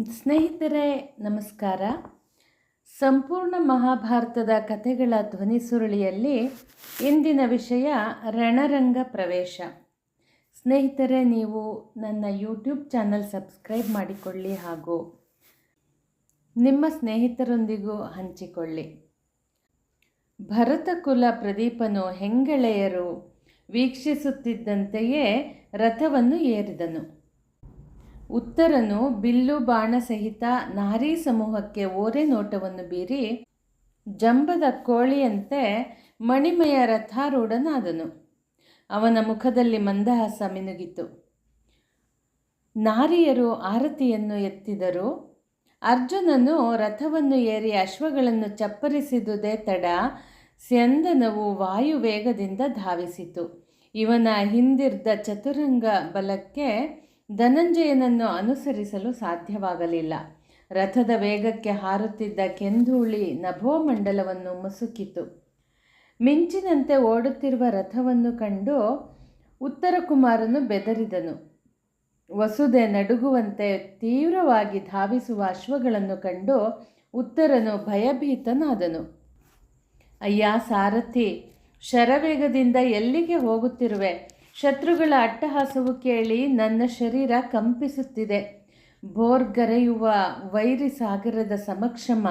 ಸ್ನೇಹಿತರೆ ನಮಸ್ಕಾರ. ಸಂಪೂರ್ಣ ಮಹಾಭಾರತದ ಕಥೆಗಳ ಧ್ವನಿಸುರುಳಿಯಲ್ಲಿ ಇಂದಿನ ವಿಷಯ ರಣರಂಗ ಪ್ರವೇಶ. ಸ್ನೇಹಿತರೆ, ನೀವು ನನ್ನ ಯೂಟ್ಯೂಬ್ ಚಾನಲ್ ಸಬ್ಸ್ಕ್ರೈಬ್ ಮಾಡಿಕೊಳ್ಳಿ ಹಾಗೂ ನಿಮ್ಮ ಸ್ನೇಹಿತರೊಂದಿಗೂ ಹಂಚಿಕೊಳ್ಳಿ. ಭರತಕುಲ ಪ್ರದೀಪನು ಹೆಂಗಳೆಯರು ವೀಕ್ಷಿಸುತ್ತಿದ್ದಂತೆಯೇ ರಥವನ್ನು ಏರಿದನು. ಉತ್ತರನು ಬಿಲ್ಲು ಬಾಣ ಸಹಿತ ನಾರೀ ಸಮೂಹಕ್ಕೆ ಓರೆ ನೋಟವನ್ನು ಬೀರಿ ಜಂಬದ ಕೋಳಿಯಂತೆ ಮಣಿಮಯ ರಥಾರೂಢನಾದನು. ಅವನ ಮುಖದಲ್ಲಿ ಮಂದಹಾಸ ಮಿನುಗಿತು. ನಾರಿಯರು ಆರತಿಯನ್ನು ಎತ್ತಿದರು. ಅರ್ಜುನನು ರಥವನ್ನು ಏರಿ ಅಶ್ವಗಳನ್ನು ಚಪ್ಪರಿಸಿದುದೇ ತಡ ಸ್ಯಂದನವು ವಾಯುವೇಗದಿಂದ ಧಾವಿಸಿತು. ಇವನ ಹಿಂದಿರ್ದ ಚತುರಂಗ ಬಲಕ್ಕೆ ಧನಂಜಯನನ್ನು ಅನುಸರಿಸಲು ಸಾಧ್ಯವಾಗಲಿಲ್ಲ. ರಥದ ವೇಗಕ್ಕೆ ಹಾರುತ್ತಿದ್ದ ಕೆಂಧೂಳಿ ನಭೋಮಂಡಲವನ್ನು ಮುಸುಕಿತು. ಮಿಂಚಿನಂತೆ ಓಡುತ್ತಿರುವ ರಥವನ್ನು ಕಂಡು ಉತ್ತರಕುಮಾರನು ಬೆದರಿದನು. ವಸುದೆ ನಡುಗುವಂತೆ ತೀವ್ರವಾಗಿ ಧಾವಿಸುವ ಅಶ್ವಗಳನ್ನು ಕಂಡು ಉತ್ತರನು ಭಯಭೀತನಾದನು. ಅಯ್ಯ ಸಾರಥಿ, ಶರವೇಗದಿಂದ ಎಲ್ಲಿಗೆ ಹೋಗುತ್ತಿರುವೆ? ಶತ್ರುಗಳ ಅಟ್ಟಹಾಸವು ಕೇಳಿ ನನ್ನ ಶರೀರ ಕಂಪಿಸುತ್ತಿದೆ. ಬೋರ್ಗರೆಯುವ ವೈರಿ ಸಾಗರದ ಸಮಕ್ಷಮ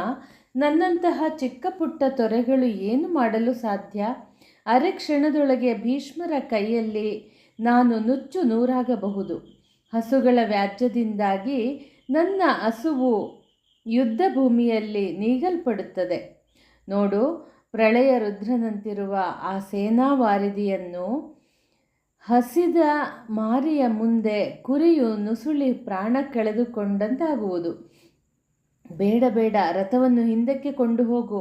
ನನ್ನಂತಹ ಚಿಕ್ಕ ಪುಟ್ಟ ತೊರೆಗಳು ಏನು ಮಾಡಲು ಸಾಧ್ಯ? ಅರೆ ಕ್ಷಣದೊಳಗೆ ಭೀಷ್ಮರ ಕೈಯಲ್ಲಿ ನಾನು ನುಚ್ಚು ನೂರಾಗಬಹುದು. ಹಸುಗಳ ವ್ಯಾಜ್ಯದಿಂದಾಗಿ ನನ್ನ ಹಸುವು ಯುದ್ಧ ಭೂಮಿಯಲ್ಲಿ ನೀಗಲ್ಪಡುತ್ತದೆ. ನೋಡು, ಪ್ರಳಯ ರುದ್ರನಂತಿರುವ ಆ ಸೇನಾವಾರಿಧಿಯನ್ನು ಹಸಿದ ಮಾರಿಯ ಮುಂದೆ ಕುರಿಯು ನುಸುಳಿ ಪ್ರಾಣ ಕಳೆದುಕೊಂಡಂತಾಗುವುದು. ಬೇಡ ಬೇಡ, ರಥವನ್ನು ಹಿಂದಕ್ಕೆ ಕೊಂಡು ಹೋಗು.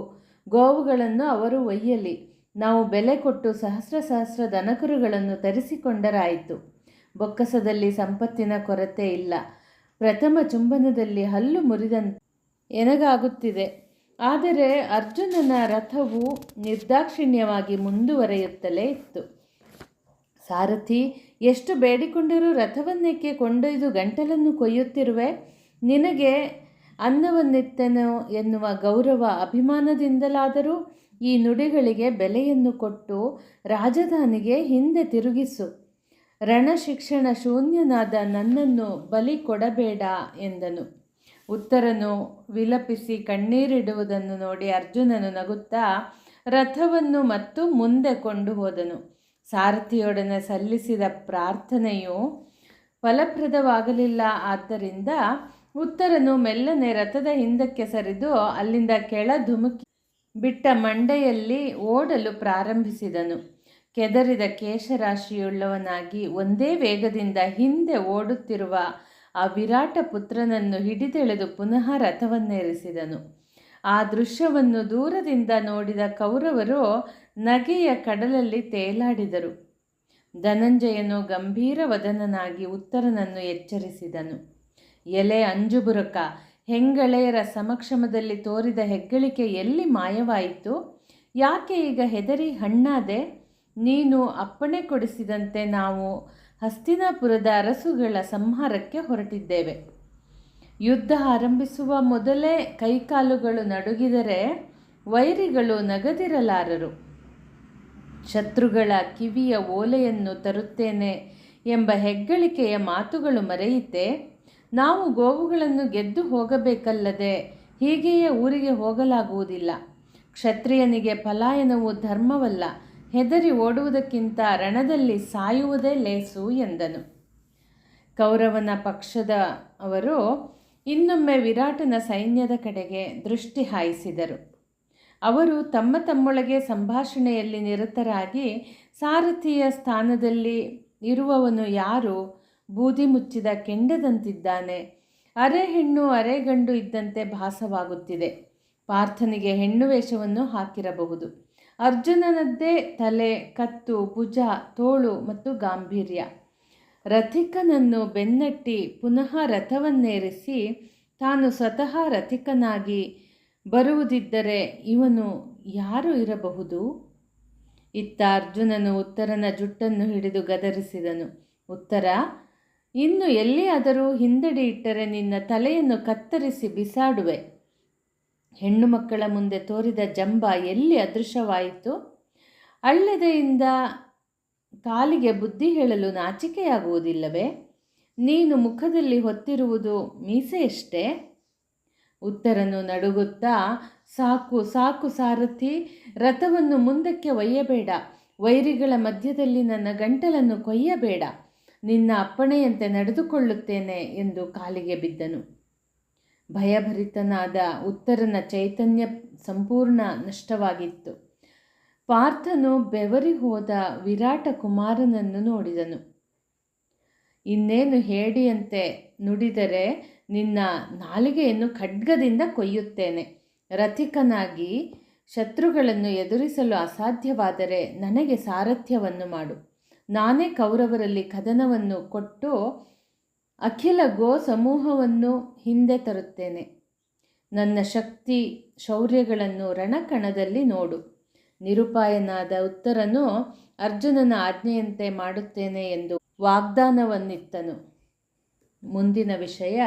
ಗೋವುಗಳನ್ನು ಅವರು ಒಯ್ಯಲಿ. ನಾವು ಬೆಲೆ ಕೊಟ್ಟು ಸಹಸ್ರ ದನಕರುಗಳನ್ನು ತರಿಸಿಕೊಂಡರಾಯಿತು. ಬೊಕ್ಕಸದಲ್ಲಿ ಸಂಪತ್ತಿನ ಕೊರತೆ ಇಲ್ಲ. ಪ್ರಥಮ ಚುಂಬನದಲ್ಲಿ ಹಲ್ಲು ಮುರಿದಂತೆ ಎನಗಾಗುತ್ತಿದೆ. ಆದರೆ ಅರ್ಜುನನ ರಥವು ನಿರ್ದಾಕ್ಷಿಣ್ಯವಾಗಿ ಮುಂದುವರೆಯುತ್ತಲೇ ಇತ್ತು. ಸಾರಥಿ, ಎಷ್ಟು ಬೇಡಿಕೊಂಡರೂ ರಥವನ್ನೇಕೆ ಕೊಂಡೊಯ್ದು ಗಂಟಲನ್ನು ಕೊಯ್ಯುತ್ತಿರುವೆ? ನಿನಗೆ ಅನ್ನವನ್ನಿತ್ತೇನೋ ಎನ್ನುವ ಗೌರವ ಅಭಿಮಾನದಿಂದಲಾದರೂ ಈ ನುಡಿಗಳಿಗೆ ಬೆಲೆಯನ್ನು ಕೊಟ್ಟು ರಾಜಧಾನಿಗೆ ಹಿಂದೆ ತಿರುಗಿಸು. ರಣಶಿಕ್ಷಣ ಶೂನ್ಯನಾದ ನನ್ನನ್ನು ಬಲಿ ಕೊಡಬೇಡ ಎಂದನು. ಉತ್ತರನು ವಿಲಪಿಸಿ ಕಣ್ಣೀರಿಡುವುದನ್ನು ನೋಡಿ ಅರ್ಜುನನು ನಗುತ್ತಾ ರಥವನ್ನು ಮತ್ತು ಮುಂದೆ ಕೊಂಡು ಹೋದನು. ಸಾರಥಿಯೊಡನೆ ಸಲ್ಲಿಸಿದ ಪ್ರಾರ್ಥನೆಯು ಫಲಪ್ರದವಾಗಲಿಲ್ಲ. ಆದ್ದರಿಂದ ಉತ್ತರನು ಮೆಲ್ಲನೆ ರಥದ ಹಿಂದಕ್ಕೆ ಸರಿದು ಅಲ್ಲಿಂದ ಕೆಳ ಧುಮುಕಿ ಬಿಟ್ಟ ಮಂಡೆಯಲ್ಲಿ ಓಡಲು ಪ್ರಾರಂಭಿಸಿದನು. ಕೆದರಿದ ಕೇಶರಾಶಿಯುಳ್ಳವನಾಗಿ ಒಂದೇ ವೇಗದಿಂದ ಹಿಂದೆ ಓಡುತ್ತಿರುವ ಆ ವಿರಾಟ ಪುತ್ರನನ್ನು ಹಿಡಿದೆಳೆದು ಪುನಃ ರಥವನ್ನೇರಿಸಿದನು. ಆ ದೃಶ್ಯವನ್ನು ದೂರದಿಂದ ನೋಡಿದ ಕೌರವರು ನಗೆಯ ಕಡಲಲ್ಲಿ ತೇಲಾಡಿದರು. ಧನಂಜಯನು ಗಂಭೀರ ವದನನಾಗಿ ಉತ್ತರನನ್ನು ಎಚ್ಚರಿಸಿದನು. ಎಲೆ ಅಂಜುಬುರಕ, ಹೆಂಗಳೆಯರ ಸಮಕ್ಷಮದಲ್ಲಿ ತೋರಿದ ಹೆಗ್ಗಳಿಕೆ ಎಲ್ಲಿ ಮಾಯವಾಯಿತು? ಯಾಕೆ ಈಗ ಹೆದರಿ ಹಣ್ಣಾದೆ? ನೀನು ಅಪ್ಪಣೆ ಕೊಡಿಸಿದಂತೆ ನಾವು ಹಸ್ತಿನಾಪುರದ ಅರಸುಗಳ ಸಂಹಾರಕ್ಕೆ ಹೊರಟಿದ್ದೇವೆ. ಯುದ್ಧ ಆರಂಭಿಸುವ ಮೊದಲೇ ಕೈಕಾಲುಗಳು ನಡುಗಿದರೆ ವೈರಿಗಳು ನಗದಿರಲಾರರು. ಶತ್ರುಗಳ ಕಿವಿಯ ಓಲೆಯನ್ನು ತರುತ್ತೇನೆ ಎಂಬ ಹೆಗ್ಗಳಿಕೆಯ ಮಾತುಗಳು ಮರೆಯಿತೆ. ನಾವು ಗೋವುಗಳನ್ನು ಗೆದ್ದು ಹೋಗಬೇಕಲ್ಲದೆ ಹೀಗೆಯೇ ಊರಿಗೆ ಹೋಗಲಾಗುವುದಿಲ್ಲ. ಕ್ಷತ್ರಿಯನಿಗೆ ಪಲಾಯನವು ಧರ್ಮವಲ್ಲ. ಹೆದರಿ ಓಡುವುದಕ್ಕಿಂತ ರಣದಲ್ಲಿ ಸಾಯುವುದೇ ಲೇಸು ಎಂದನು. ಕೌರವನ ಪಕ್ಷದ ಅವರು ಇನ್ನೊಮ್ಮೆ ವಿರಾಟನ ಸೈನ್ಯದ ಕಡೆಗೆ ದೃಷ್ಟಿ ಹಾಯಿಸಿದರು. ಅವರು ತಮ್ಮೊಳಗೆ ಸಂಭಾಷಣೆಯಲ್ಲಿ ನಿರತರಾಗಿ, ಸಾರಥಿಯ ಸ್ಥಾನದಲ್ಲಿ ಇರುವವನು ಯಾರು? ಬೂದಿ ಮುಚ್ಚಿದ ಕೆಂಡದಂತಿದ್ದಾನೆ. ಅರೆ ಹೆಣ್ಣು ಅರೆ ಗಂಡು ಇದ್ದಂತೆ ಭಾಸವಾಗುತ್ತಿದೆ. ಪಾರ್ಥನಿಗೆ ಹೆಣ್ಣು ವೇಷವನ್ನು ಹಾಕಿರಬಹುದು. ಅರ್ಜುನನದ್ದೇ ತಲೆ, ಕತ್ತು, ಭುಜ, ತೋಳು ಮತ್ತು ಗಾಂಭೀರ್ಯ. ರಥಿಕನನ್ನು ಬೆನ್ನಟ್ಟಿ ಪುನಃ ರಥವನ್ನೇರಿಸಿ ತಾನು ಸ್ವತಃ ರಥಿಕನಾಗಿ ಬರುವುದಿದ್ದರೆ ಇವನು ಯಾರು ಇರಬಹುದು? ಇತ್ತ ಅರ್ಜುನನು ಉತ್ತರನ ಜುಟ್ಟನ್ನು ಹಿಡಿದು ಗದರಿಸಿದನು. ಉತ್ತರ, ಇನ್ನು ಎಲ್ಲಿಯಾದರೂ ಹಿಂದಡಿ ಇಟ್ಟರೆ ನಿನ್ನ ತಲೆಯನ್ನು ಕತ್ತರಿಸಿ ಬಿಸಾಡುವೆ. ಹೆಣ್ಣು ಮಕ್ಕಳ ಮುಂದೆ ತೋರಿದ ಜಂಬ ಎಲ್ಲಿ ಅದೃಶ್ಯವಾಯಿತು? ಅಳ್ಳೆದೆಯಿಂದ ಕಾಲಿಗೆ ಬುದ್ಧಿ ಹೇಳಲು ನಾಚಿಕೆಯಾಗುವುದಿಲ್ಲವೇ? ನೀನು ಮುಖದಲ್ಲಿ ಹೊತ್ತಿರುವುದು ಮೀಸೆಯಷ್ಟೇ. ಉತ್ತರನು ನಡುಗುತ್ತಾ, ಸಾಕು ಸಾಕು ಸಾರಥಿ, ರಥವನ್ನು ಮುಂದಕ್ಕೆ ಒಯ್ಯಬೇಡ. ವೈರಿಗಳ ಮಧ್ಯದಲ್ಲಿ ನನ್ನ ಗಂಟಲನ್ನು ಕೊಯ್ಯಬೇಡ. ನಿನ್ನ ಅಪ್ಪಣೆಯಂತೆ ನಡೆದುಕೊಳ್ಳುತ್ತೇನೆ ಎಂದು ಕಾಲಿಗೆ ಬಿದ್ದನು. ಭಯಭರಿತನಾದ ಉತ್ತರನ ಚೈತನ್ಯ ಸಂಪೂರ್ಣ ನಷ್ಟವಾಗಿತ್ತು. ಪಾರ್ಥನು ಬೆವರಿ ಹೋದ ವಿರಾಟ ಕುಮಾರನನ್ನು ನೋಡಿದನು. ಇನ್ನೇನು ಹೇಡಿಯಂತೆ ನುಡಿದರೆ ನಿನ್ನ ನಾಲಿಗೆಯನ್ನು ಖಡ್ಗದಿಂದ ಕೊಯ್ಯುತ್ತೇನೆ. ರಥಿಕನಾಗಿ ಶತ್ರುಗಳನ್ನು ಎದುರಿಸಲು ಅಸಾಧ್ಯವಾದರೆ ನನಗೆ ಸಾರಥ್ಯವನ್ನು ಮಾಡು. ನಾನೇ ಕೌರವರಲ್ಲಿ ಕದನವನ್ನು ಕೊಟ್ಟು ಅಖಿಲ ಗೋ ಸಮೂಹವನ್ನು ಹಿಂದೆ ತರುತ್ತೇನೆ. ನನ್ನ ಶಕ್ತಿ ಶೌರ್ಯಗಳನ್ನು ರಣಕಣದಲ್ಲಿ ನೋಡು. ನಿರುಪಾಯನಾದ ಉತ್ತರನು ಅರ್ಜುನನ ಆಜ್ಞೆಯಂತೆ ಮಾಡುತ್ತೇನೆ ಎಂದು ವಾಗ್ದಾನವನ್ನಿತ್ತನು. ಮುಂದಿನ ವಿಷಯ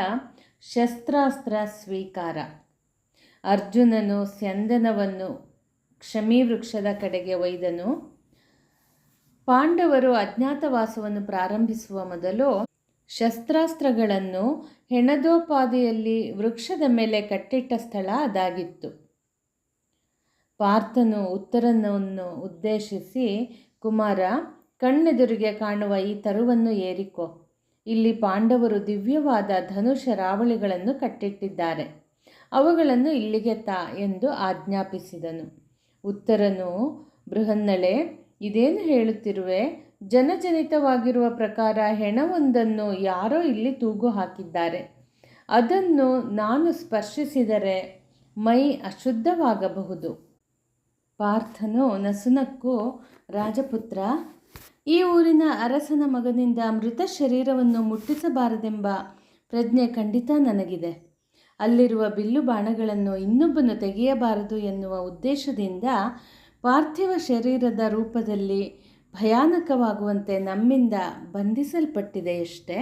ಶಸ್ತ್ರಾಸ್ತ್ರ ಸ್ವೀಕಾರ. ಅರ್ಜುನನು ಸ್ಯಂದನವನ್ನು ಕ್ಷಮೀವೃಕ್ಷದ ಕಡೆಗೆ ಒಯ್ದನು. ಪಾಂಡವರು ಅಜ್ಞಾತವಾಸವನ್ನು ಪ್ರಾರಂಭಿಸುವ ಮೊದಲು ಶಸ್ತ್ರಾಸ್ತ್ರಗಳನ್ನು ಹೆಣದೋಪಾದಿಯಲ್ಲಿ ವೃಕ್ಷದ ಮೇಲೆ ಕಟ್ಟಿಟ್ಟ ಸ್ಥಳ ಅದಾಗಿತ್ತು. ಪಾರ್ಥನು ಉತ್ತರನನ್ನು ಉದ್ದೇಶಿಸಿ, ಕುಮಾರ, ಕಣ್ಣೆದುರಿಗೆ ಕಾಣುವ ಈ ತರುವನ್ನು ಏರಿಕೊ. ಇಲ್ಲಿ ಪಾಂಡವರು ದಿವ್ಯವಾದ ಧನುಷ ರಾವಳಿಗಳನ್ನು ಕಟ್ಟಿಟ್ಟಿದ್ದಾರೆ. ಅವುಗಳನ್ನು ಇಲ್ಲಿಗೆ ತಾ ಎಂದು ಆಜ್ಞಾಪಿಸಿದನು. ಉತ್ತರನು, ಬೃಹನ್ನಳೆ, ಇದೇನು ಹೇಳುತ್ತಿರುವೆ? ಜನಜನಿತವಾಗಿರುವ ಪ್ರಕಾರ ಹೆಣವೊಂದನ್ನು ಯಾರೋ ಇಲ್ಲಿ ತೂಗು ಹಾಕಿದ್ದಾರೆ. ಅದನ್ನು ನಾನು ಸ್ಪರ್ಶಿಸಿದರೆ ಮೈ ಅಶುದ್ಧವಾಗಬಹುದು. ಪಾರ್ಥನು ನಸುನಕ್ಕು, ರಾಜಪುತ್ರ, ಈ ಊರಿನ ಅರಸನ ಮಗನಿಂದ ಮೃತ ಶರೀರವನ್ನು ಮುಟ್ಟಿಸಬಾರದೆಂಬ ಪ್ರಜ್ಞೆ ಖಂಡಿತ ನನಗಿದೆ. ಅಲ್ಲಿರುವ ಬಿಲ್ಲು ಬಾಣಗಳನ್ನು ಇನ್ನೊಬ್ಬನು ತೆಗೆಯಬಾರದು ಎನ್ನುವ ಉದ್ದೇಶದಿಂದ ಪಾರ್ಥಿವ ಶರೀರದ ರೂಪದಲ್ಲಿ ಭಯಾನಕವಾಗುವಂತೆ ನಮ್ಮಿಂದ ಬಂಧಿಸಲ್ಪಟ್ಟಿದೆಯಷ್ಟೇ.